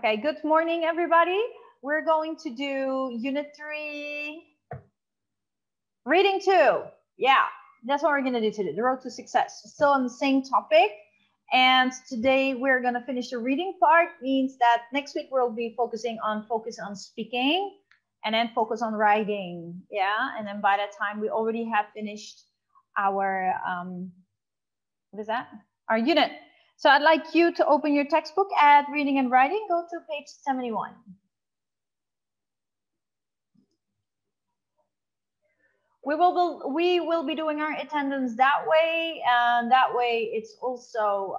Okay, good morning, everybody. We're going to do Unit 3, Reading 2. Yeah, that's what we're going to do today, the road to success. Still on the same topic. And today we're going to finish the reading part. Means that next week we'll be focus on speaking and then focus on writing. Yeah, and then by that time we already have finished our, what is that? Our unit. So I'd like you to open your textbook at Reading and Writing. Go to page 71. We will be doing our attendance that way, and that way it's also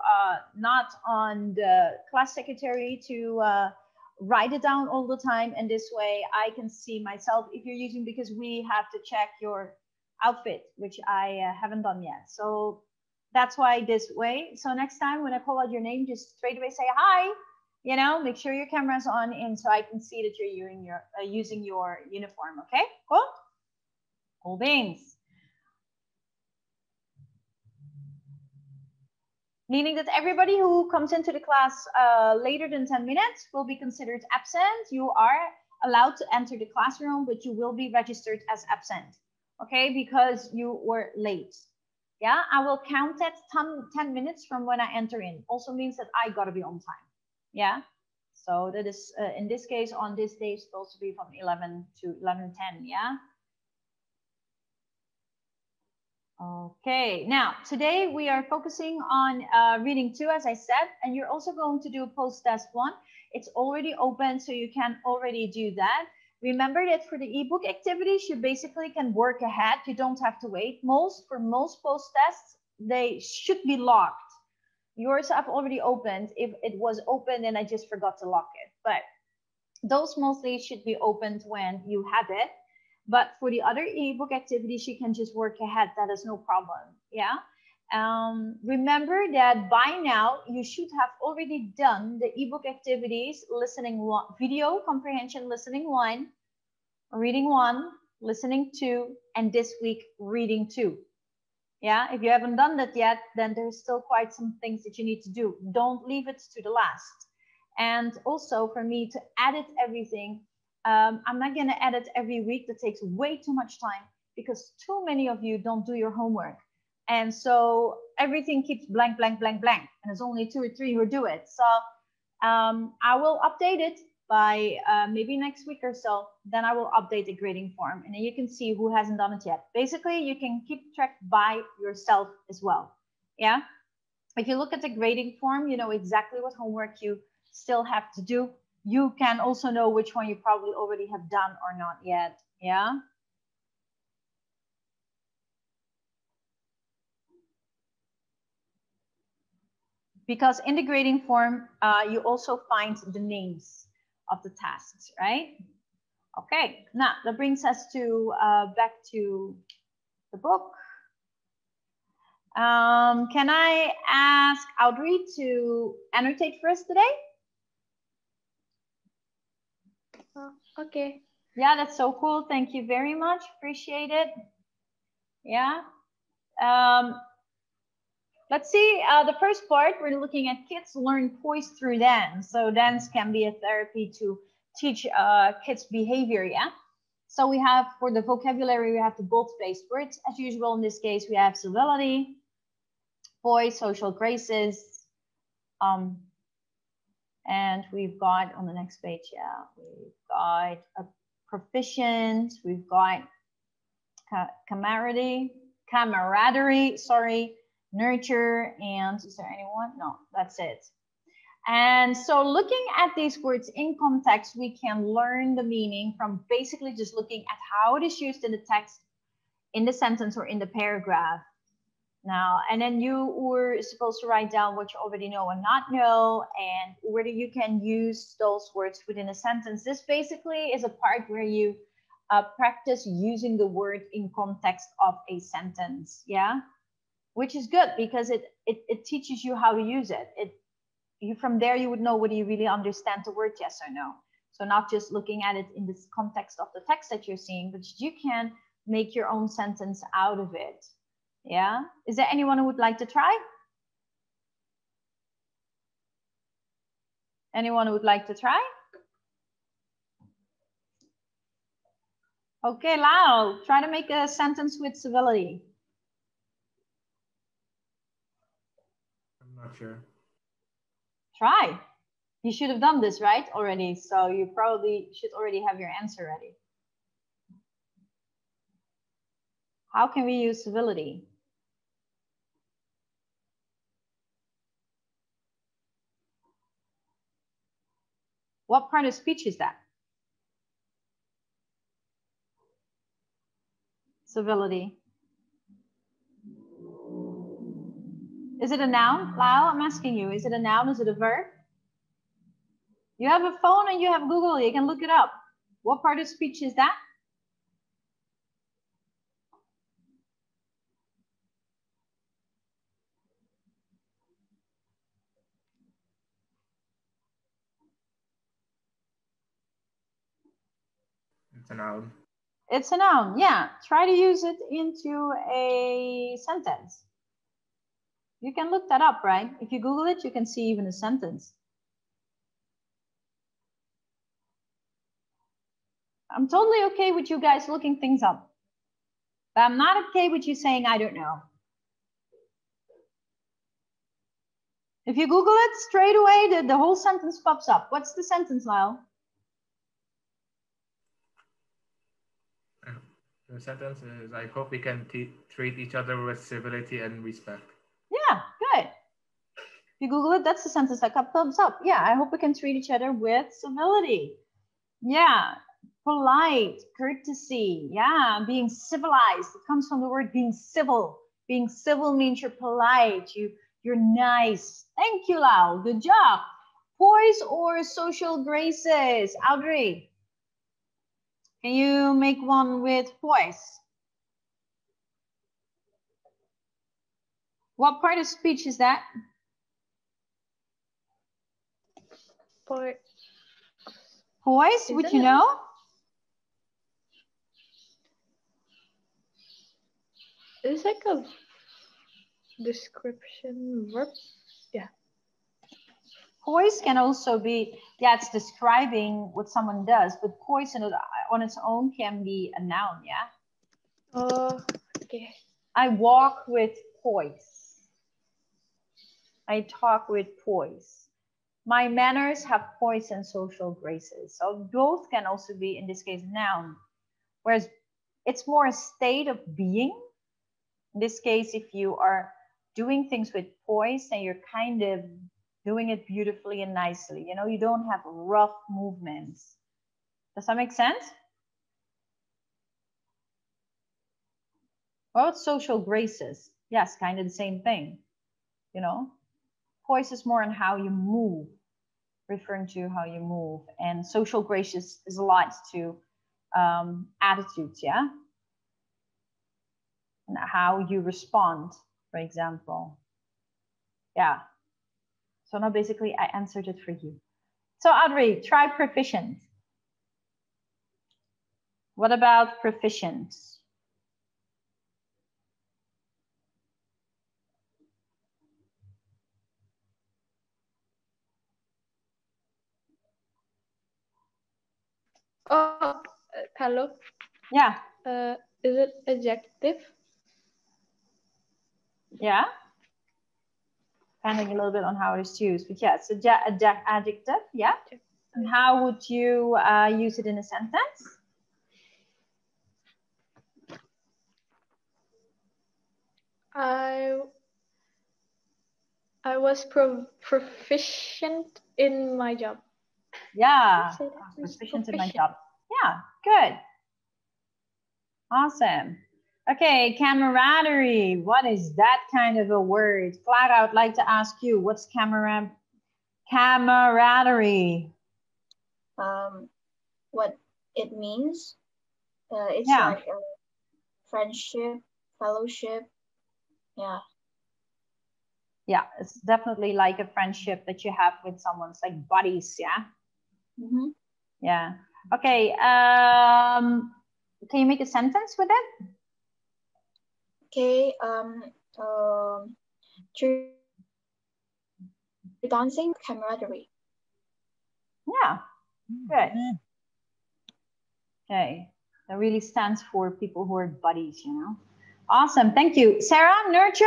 not on the class secretary to write it down all the time, and this way I can see myself if you're using, because we have to check your outfit, which I haven't done yet. So that's why this way. So next time when I call out your name, just straight away say hi, you know, make sure your camera's on, and so I can see that you're using your uniform. Okay, cool. Cool beans. Meaning that everybody who comes into the class later than 10 minutes will be considered absent. You are allowed to enter the classroom, but you will be registered as absent, okay, because you were late. Yeah, I will count that 10 minutes from when I enter in. Also means that I gotta be on time. Yeah, so that is, in this case, on this day, it's supposed to be from 11 to 11:10, yeah? Okay, now today we are focusing on reading 2, as I said, and you're also going to do post-test 1. It's already open, so you can already do that. Remember that for the ebook activities, you basically can work ahead. You don't have to wait. For most post-tests, they should be locked. Yours have already opened. If it was open and I just forgot to lock it, but those mostly should be opened when you have it. But for the other ebook activities, you can just work ahead. That is no problem. Yeah. Remember that by now you should have already done the ebook activities: listening 1, video comprehension, listening 1, reading 1, listening 2, and this week reading 2. Yeah. If you haven't done that yet, then there's still quite some things that you need to do. Don't leave it to the last. And also for me to edit everything, I'm not going to edit every week. That takes way too much time because too many of you don't do your homework. And so everything keeps blank, blank, blank, blank. And there's only 2 or 3 who do it. So I will update it by maybe next week or so. Then I will update the grading form. And then you can see who hasn't done it yet. Basically, you can keep track by yourself as well. Yeah. If you look at the grading form, you know exactly what homework you still have to do. You can also know which one you probably already have done or not yet. Yeah. Because in the grading form, you also find the names of the tasks, right? Okay, now that brings us to back to the book. Can I ask Audrey to annotate for us today? Okay. Yeah, that's so cool. Thank you very much. Appreciate it. Yeah. Let's see, the first part, we're looking at kids learn poise through dance. So dance can be a therapy to teach kids behavior, yeah? So we have, for the vocabulary, we have the bold-spaced words. As usual, in this case, we have civility, poise, social graces, and we've got, on the next page, yeah, we've got a proficient, we've got camaraderie, sorry, nurture, and is there anyone? No, that's it. And so looking at these words in context, we can learn the meaning from basically just looking at how it is used in the text, in the sentence, or in the paragraph. Now, and then you were supposed to write down what you already know and not know, and whether you can use those words within a sentence. This basically is a part where you practice using the word in context of a sentence, yeah? Which is good because it teaches you how to use it. From there, you would know whether you really understand the word, yes or no. So not just looking at it in this context of the text that you're seeing, but you can make your own sentence out of it. Yeah. Is there anyone who would like to try? Anyone who would like to try? Okay, Lau, try to make a sentence with civility. I'm not sure. Try. You should have done this, right, already. So you probably should already have your answer ready. How can we use civility? What part of speech is that? Civility. Is it a noun? Lau, I'm asking you, is it a noun? Is it a verb? You have a phone and you have Google, you can look it up. What part of speech is that? It's a noun. It's a noun, yeah. Try to use it into a sentence. You can look that up, right? If you Google it, you can see even a sentence. I'm totally okay with you guys looking things up. But I'm not okay with you saying, I don't know. If you Google it, straight away, the whole sentence pops up. What's the sentence, Lyle? The sentence is, I hope we can treat each other with civility and respect. Yeah, good. If you Google it, that's the sentence that comes up. Yeah, I hope we can treat each other with civility. Yeah, polite, courtesy. Yeah, being civilized. It comes from the word being civil. Being civil means you're polite, you're nice. Thank you, Lau. Good job. Poise or social graces? Audrey, can you make one with poise? What part of speech is that? Poise. Poise, would you know? It's like a description verb. Yeah. Poise can also be, yeah, it's describing what someone does, but poise on its own can be a noun, yeah? Oh, okay. I walk with poise. I talk with poise. My manners have poise and social graces. So both can also be, in this case, noun. Whereas it's more a state of being. In this case, if you are doing things with poise, then you're kind of doing it beautifully and nicely. You know, you don't have rough movements. Does that make sense? Well, it's social graces. Yes, kind of the same thing. You know, poise is more on how you move, referring to how you move. And social graces is aligned to attitudes, yeah? And how you respond, for example. Yeah. So now basically I answered it for you. So Audrey, try proficient. What about proficient? Oh, hello. Yeah. Is it adjective? Yeah. Depending a little bit on how it is used, but yeah, it's adjective. Yeah. And how would you use it in a sentence? I was proficient in my job. Yeah, proficient in my job. Yeah, good. Awesome. Okay, camaraderie. What is that kind of a word? Clara, I would like to ask you, what's camaraderie? What it means? It's Yeah. like a friendship, fellowship. Yeah. Yeah, it's definitely like a friendship that you have with someone. It's like buddies, yeah? Mm-hmm. Yeah. Okay, can you make a sentence with it? Okay, dancing camaraderie. Yeah, good. Okay, that really stands for people who are buddies, you know. Awesome, thank you. Sarah, nurture?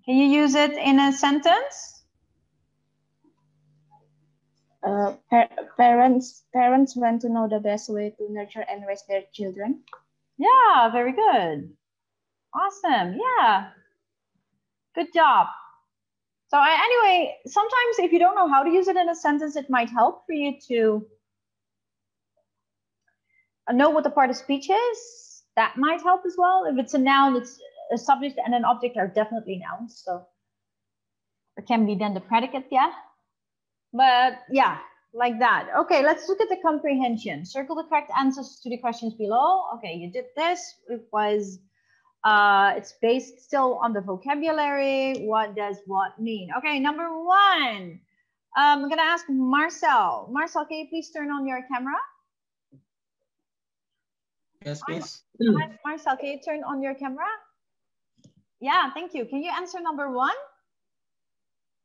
Can you use it in a sentence? Parents want to know the best way to nurture and raise their children. Yeah, very good. Awesome, yeah. Good job. So anyway, sometimes if you don't know how to use it in a sentence, it might help for you to know what the part of speech is. That might help as well. If it's a noun, it's a subject and an object are definitely nouns. So it can be then the predicate, yeah. But yeah, like that. Okay, let's look at the comprehension. Circle the correct answers to the questions below. Okay, you did this. It was, it's based still on the vocabulary. What does what mean? Okay, number one. I'm gonna ask Marcel. Marcel, can you please turn on your camera? Yes, miss. Marcel, can you turn on your camera? Yeah, thank you. Can you answer number one?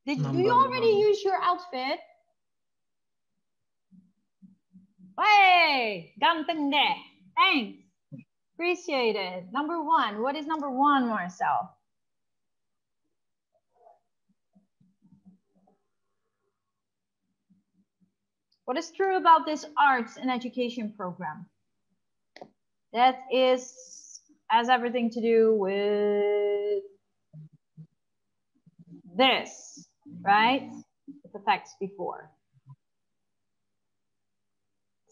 Do you already use your outfit? Hey, ganteng deh. Thanks. Appreciate it. Number one. What is number one, Marcel? What is true about this arts and education program? That has everything to do with this, right? With the facts before.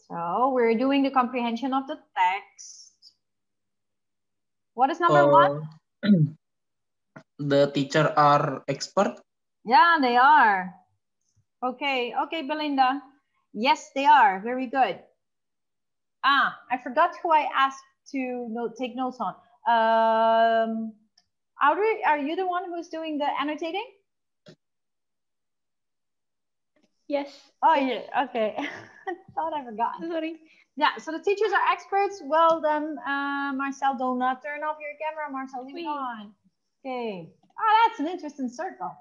So we're doing the comprehension of the text. What is number one? The teacher are expert. Yeah, they are. Okay, okay, Belinda. Yes, they are. Very good. Ah, I forgot who I asked to take notes on. Audrey, are you the one who's doing the annotating? Yes. Oh, yeah. Okay. I thought I forgot. Sorry. Yeah, so the teachers are experts. Well then, Marcel, do not turn off your camera. Marcel, leave it on. Okay. Oh, that's an interesting circle.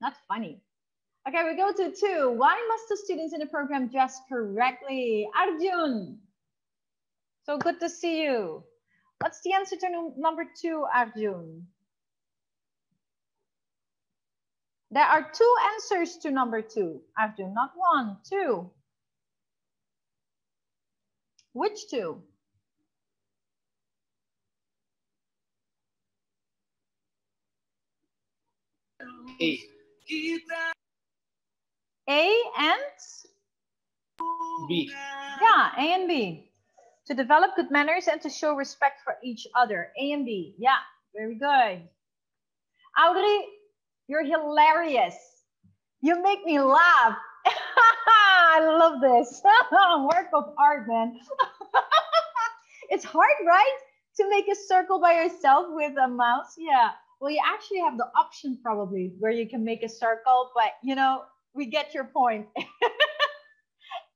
That's funny. Okay, we go to 2. Why must the students in the program dress correctly? Arjun. So good to see you. What's the answer to number 2, Arjun? There are 2 answers to number 2, Arjun, not 1, 2. Which 2? A. A and B. Yeah, A and B. To develop good manners and to show respect for each other. A and B. Yeah, very good. Audrey, you're hilarious. You make me laugh. I love this. Work of art, man. It's hard, right? To make a circle by yourself with a mouse. Yeah. Well, you actually have the option probably where you can make a circle, but you know, we get your point.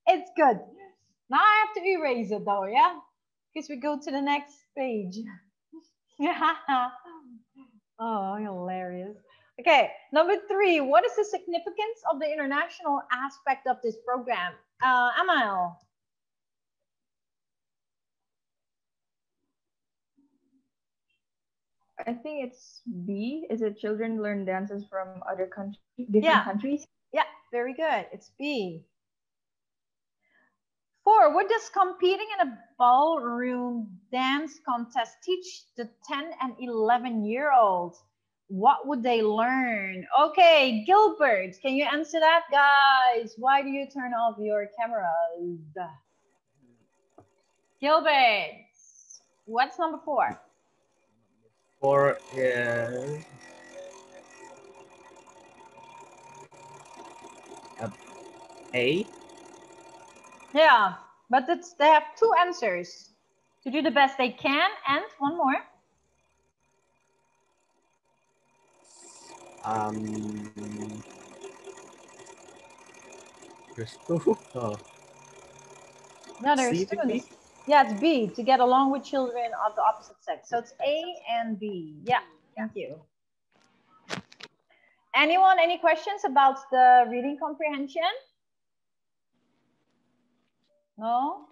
It's good. Now I have to erase it though, yeah? Because we go to the next page. Yeah. Oh, hilarious. Okay, number 3. What is the significance of the international aspect of this program? Amal. I think it's B. Is it children learn dances from other countries, different countries? Yeah, very good. It's B. 4. What does competing in a ballroom dance contest teach the 10 and 11-year-olds? What would they learn? Okay, Gilbert, can you answer that, guys? Why do you turn off your cameras? Gilbert, what's number 4? 4 is A. Yeah, but they have 2 answers. To do the best they can, and one more. There's 2. Oh. No, there's C, 2. maybe? Yeah, it's B, to get along with children of the opposite sex. So it's A and B. Yeah, thank you. Anyone, any questions about the reading comprehension? No?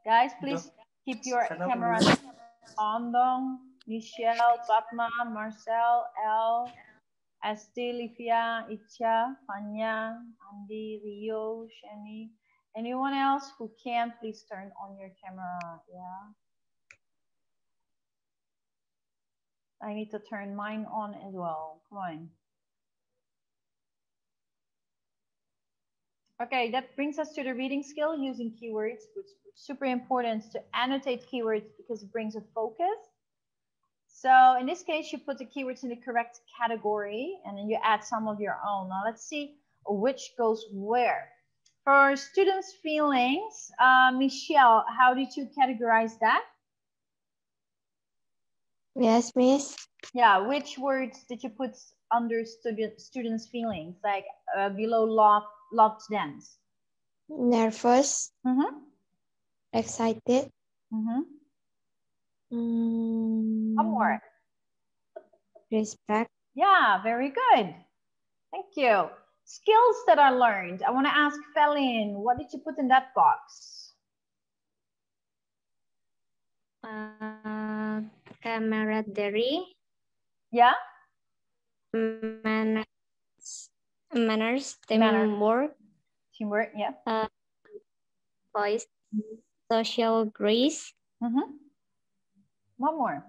Guys, please keep your cameras on dong. Michelle, Fatma, Marcel, El, Esti, Livia, Icha, Fanya, Andy, Rio, Shani. Anyone else who can, please turn on your camera. Yeah. I need to turn mine on as well. Come on. Okay, that brings us to the reading skill using keywords, which is super important to annotate keywords because it brings a focus. So in this case, you put the keywords in the correct category and then you add some of your own. Now let's see which goes where. For students' feelings, Michelle, how did you categorize that? Yes, Miss. Yeah, which words did you put under students' feelings, like below loved dance? Nervous. Mm-hmm. Excited. Mm-hmm. One more. Respect. Yeah, very good. Thank you. Skills that are learned. I want to ask Felin, what did you put in that box? Camaraderie. Yeah? Manners. Teamwork. Teamwork, yeah. Voice. Social grace. Mm-hmm. One more.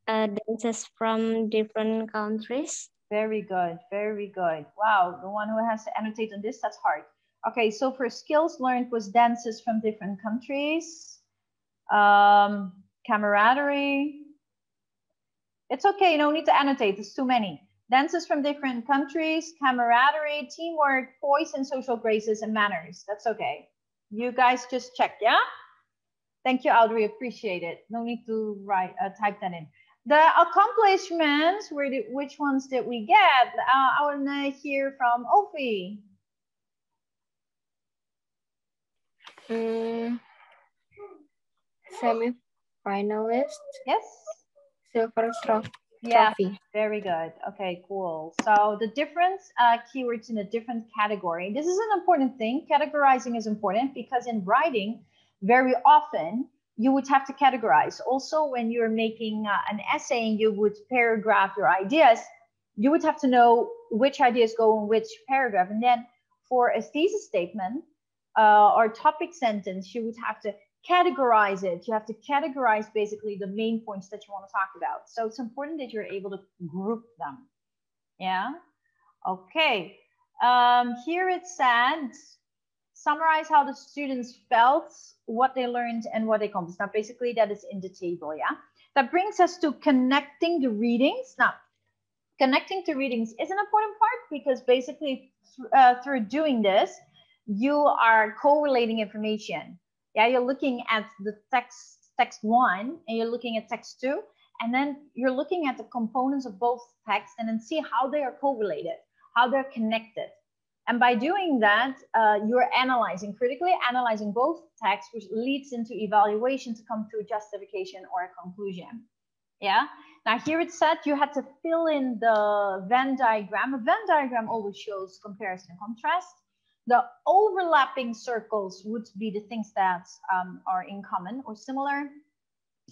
Dances from different countries. Very good, very good. Wow, the one who has to annotate on this, that's hard. Okay, so for skills learned was dances from different countries, camaraderie. It's okay, no need to annotate, there's too many. Dances from different countries, camaraderie, teamwork, poise and social graces and manners. That's okay. You guys just check, yeah? Thank you, Audrey, appreciate it. No need to type that in. The accomplishments, which ones did we get? I want to hear from Ofi. Semi-finalist. Yes. Silver trophy. Yeah, very good. Okay, cool. So the different keywords in a different category. This is an important thing. Categorizing is important because in writing, very often, you would have to categorize. Also, when you're making an essay and you would paragraph your ideas, you would have to know which ideas go in which paragraph. And then for a thesis statement or topic sentence, you would have to categorize it. You have to categorize basically the main points that you want to talk about. So it's important that you're able to group them. Yeah. Okay. Here it said, summarize how the students felt, what they learned, and what they accomplished. Now, basically, that is in the table, yeah? That brings us to connecting the readings. Now, connecting to readings is an important part because basically through doing this, you are correlating information. Yeah, you're looking at the text 1, and you're looking at text 2, and then you're looking at the components of both texts and then see how they are correlated, how they're connected. And by doing that, you're critically analyzing both texts, which leads into evaluation to come to a justification or a conclusion. Yeah. Now here it said you had to fill in the Venn diagram. A Venn diagram always shows comparison and contrast. The overlapping circles would be the things that are in common or similar.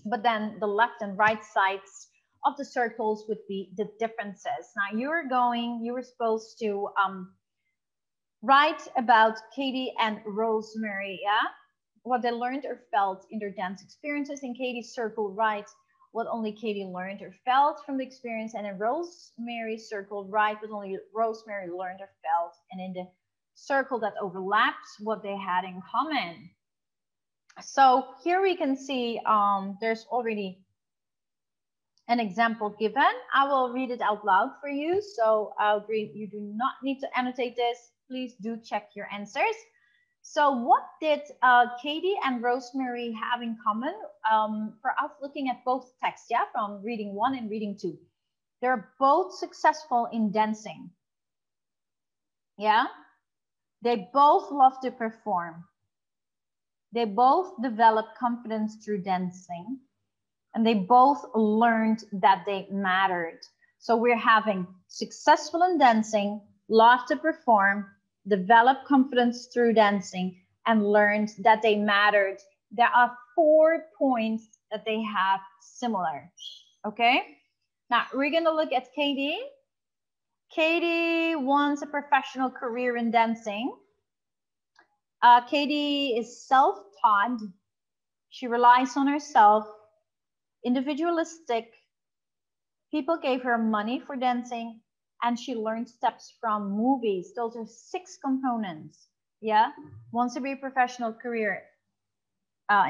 But then the left and right sides of the circles would be the differences. Now you were supposed to write about Katie and Rosemary, yeah? What they learned or felt in their dance experiences. In Katie's circle, write what only Katie learned or felt from the experience. And in Rosemary's circle, write what only Rosemary learned or felt. And in the circle that overlaps, what they had in common. So here we can see there's already an example given. I will read it out loud for you. So I'll agree, you do not need to annotate this. Please do check your answers. So what did Katie and Rosemary have in common for us looking at both texts, yeah, from reading 1 and reading 2? They're both successful in dancing. Yeah, they both love to perform. They both develop confidence through dancing. And they both learned that they mattered. So we're having successful in dancing, love to perform, develop confidence through dancing, and learned that they mattered. There are 4 points that they have similar. Okay, now we're going to look at Katie. Katie wants a professional career in dancing. Katie is self-taught. She relies on herself, individualistic. People gave her money for dancing, and she learned steps from movies. Those are 6 components. Yeah, wants to be a professional career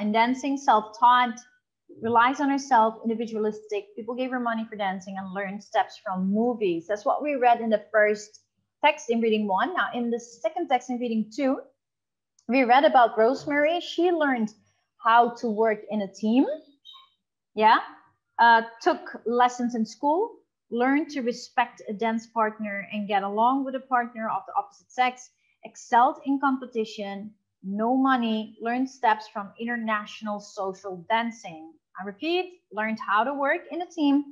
in dancing, self-taught, relies on herself, individualistic. People gave her money for dancing and learned steps from movies. That's what we read in the first text in reading 1. Now in the second text in reading 2, we read about Rosemary. She learned how to work in a team. Yeah, took lessons in school, learned to respect a dance partner and get along with a partner of the opposite sex, excelled in competition, no money, learned steps from international social dancing. I repeat, learned how to work in a team,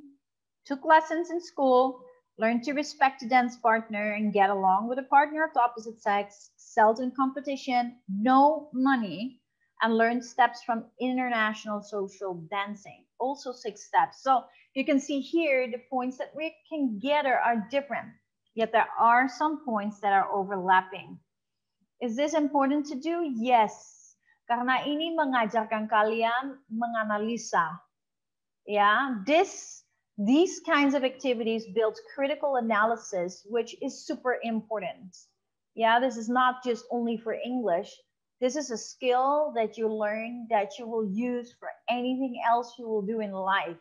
took lessons in school, learned to respect a dance partner and get along with a partner of the opposite sex, excelled in competition, no money, and learned steps from international social dancing. Also 6 steps. So you can see here the points that we can gather are different, yet there are some points that are overlapping. Is this important to do? Yes. Karena ini mengajarkan kalian menganalisa. Yeah, these kinds of activities build critical analysis, which is super important. Yeah, this is not just only for English. This is a skill that you learn that you will use for anything else you will do in life.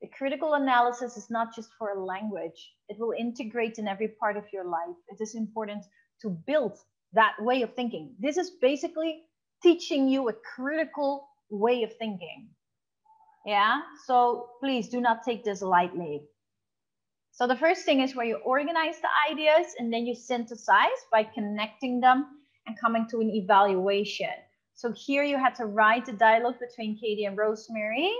The critical analysis is not just for a language. It will integrate in every part of your life. It is important to build that way of thinking. This is basically teaching you a critical way of thinking. Yeah, so please do not take this lightly. So the first thing is where you organize the ideas and then you synthesize by connecting them and coming to an evaluation. So here you had to write a dialogue between Katie and Rosemary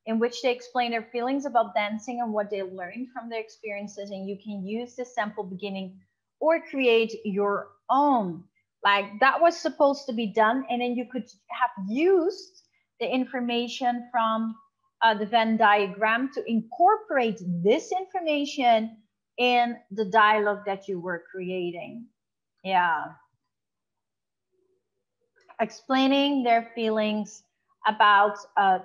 in which they explain their feelings about dancing and what they learned from their experiences, and you can use the sample beginning or create your own. Like that was supposed to be done, and then you could have used the information from the Venn diagram to incorporate this information in the dialogue that you were creating. Yeah. Explaining their feelings about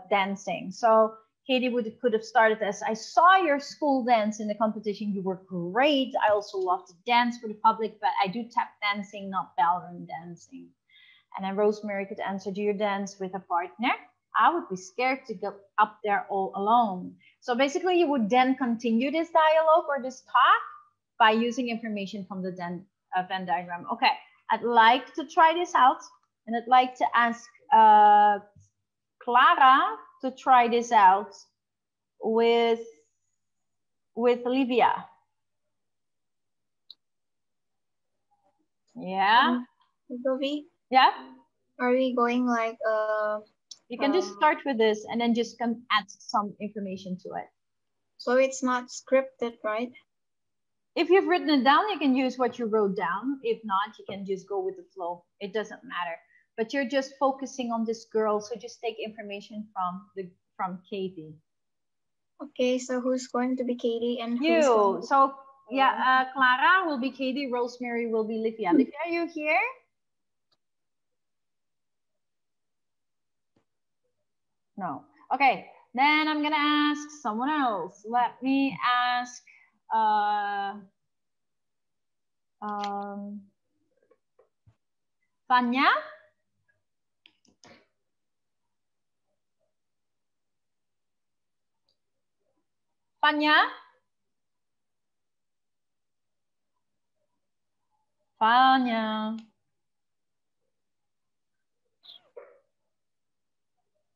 dancing. So Katie could have started as, I saw your school dance in the competition. You were great. I also love to dance for the public, but I do tap dancing, not ballroom dancing. And then Rosemary could answer, do you dance with a partner? I would be scared to go up there all alone. So basically you would then continue this dialogue or this talk by using information from the Venn diagram. Okay, I'd like to try this out, and I'd like to ask Clara to try this out with Olivia. Yeah. Govi, Yeah. are we going like You can just start with this and then just add some information to it. so it's not scripted, right? If you've written it down, you can use what you wrote down. If not, you can just go with the flow. It doesn't matter. But you're just focusing on this girl, so just take information from Katie. Okay, so who's going to be Katie and you? Who's going to So yeah, Clara will be Katie. Rosemary will be Livia. Livia, are you here? No. Okay. Then I'm gonna ask someone else. Let me ask. Fanya. Fanya. Fanya.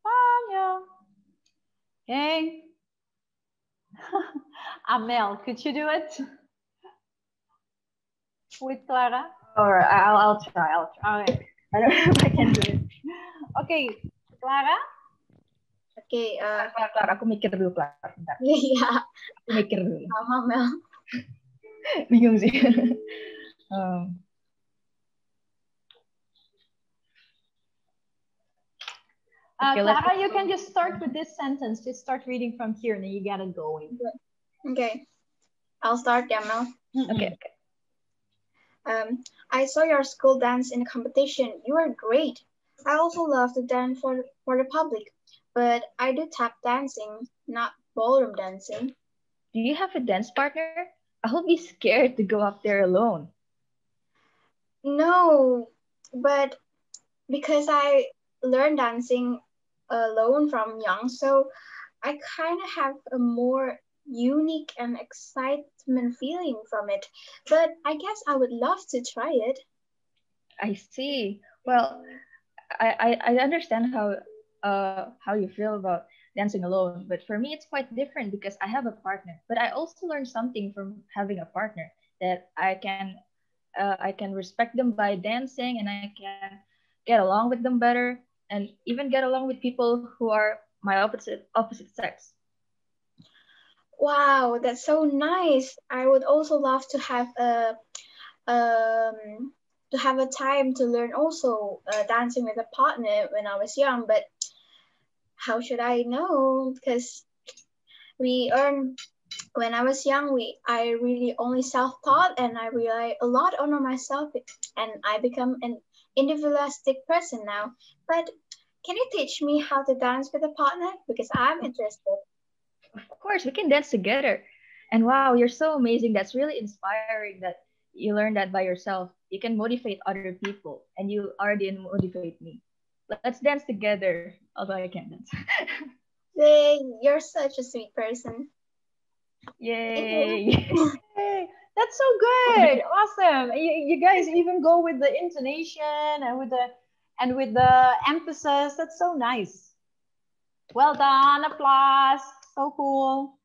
Fanya. Okay. Amel, could you do it with Clara? Or I'll try. Okay. I don't know if I can do it. Okay, Clara. Okay. Kelar, aku mikir dulu, Kelar. Bentar. Yeah. Aku mikir dulu. Sama Mel. Bingung sih. Um, Okay, Clara, you can just start with this sentence. Just start reading from here, and then you get it going. Okay. I'll start, yeah, Mel. Okay. I saw your school dance in a competition. You were great. I also love to dance for the public, but I do tap dancing, not ballroom dancing. Do you have a dance partner? I'll be scared to go up there alone. No, but because I learned dancing alone from young, so I kind of have a more unique and excitement feeling from it. But I guess I would love to try it. I see. Well, I understand how you feel about dancing alone, but for me it's quite different because I have a partner. But I also learned something from having a partner, that I can respect them by dancing, and I can get along with them better, and even get along with people who are my opposite sex. Wow, that's so nice. I would also love to have a time to learn also dancing with a partner when I was young, but how should I know? Because when I was young, I really only self-taught, and I rely a lot on myself, and I become an individualistic person now. But can you teach me how to dance with a partner? Because I'm interested. Of course, we can dance together. And wow, you're so amazing. That's really inspiring that you learned that by yourself. You can motivate other people, and you already motivate me. Let's dance together, although I can't dance. Yay, you're such a sweet person. Yay! Hey, that's so good. Awesome. You guys even go with the intonation and with the emphasis. That's so nice. Well done. Applause. So cool.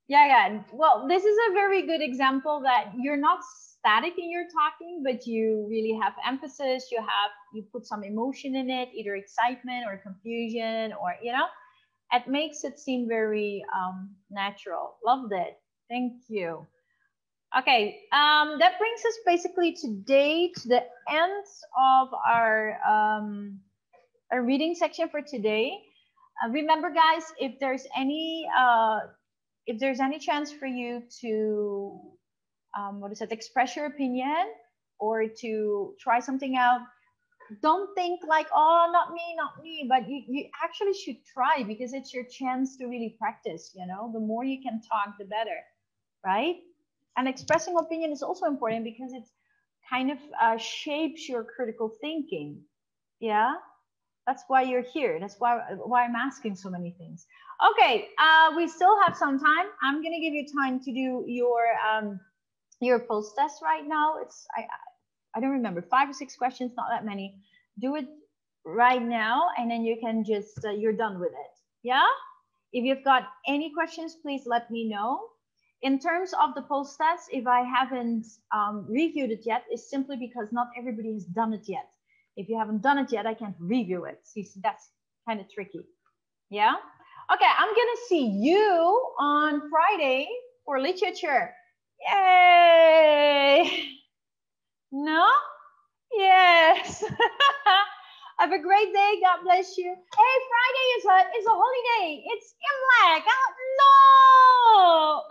Yeah. Well, this is a very good example that you're not static in your talking, but you really have emphasis. You put some emotion in it, either excitement or confusion, or it makes it seem very natural. Loved it. Thank you. Okay, that brings us basically today to the end of our reading section for today. Remember, guys, if there's any chance for you to express your opinion or to try something out, don't think like, oh, not me, but you actually should try, because it's your chance to really practice. The more you can talk, the better, right? And expressing opinion is also important because it kind of shapes your critical thinking. Yeah, that's why you're here. That's why I'm asking so many things. Okay, we still have some time. I'm gonna give you time to do your post test right now. I don't remember, 5 or 6 questions, not that many. Do it right now, and then you can just you're done with it. Yeah. If you've got any questions, please let me know. In terms of the post test, if I haven't reviewed it yet, it's simply because not everybody has done it yet. If you haven't done it yet, I can't review it. See, that's kind of tricky. Yeah? Okay, I'm going to see you on Friday for literature. Yay! No? Yes. Have a great day. God bless you. Hey, Friday is a holiday. It's Imlek. Oh, no.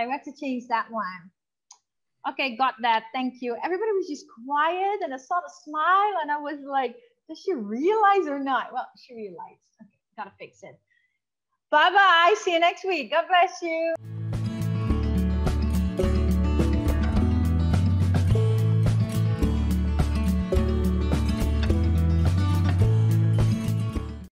We have to change that one. Okay, got that. Thank you. Everybody was just quiet, and I saw the smile, and I was like, does she realize or not? Well, she realized. Okay, gotta fix it. Bye-bye. See you next week. God bless you.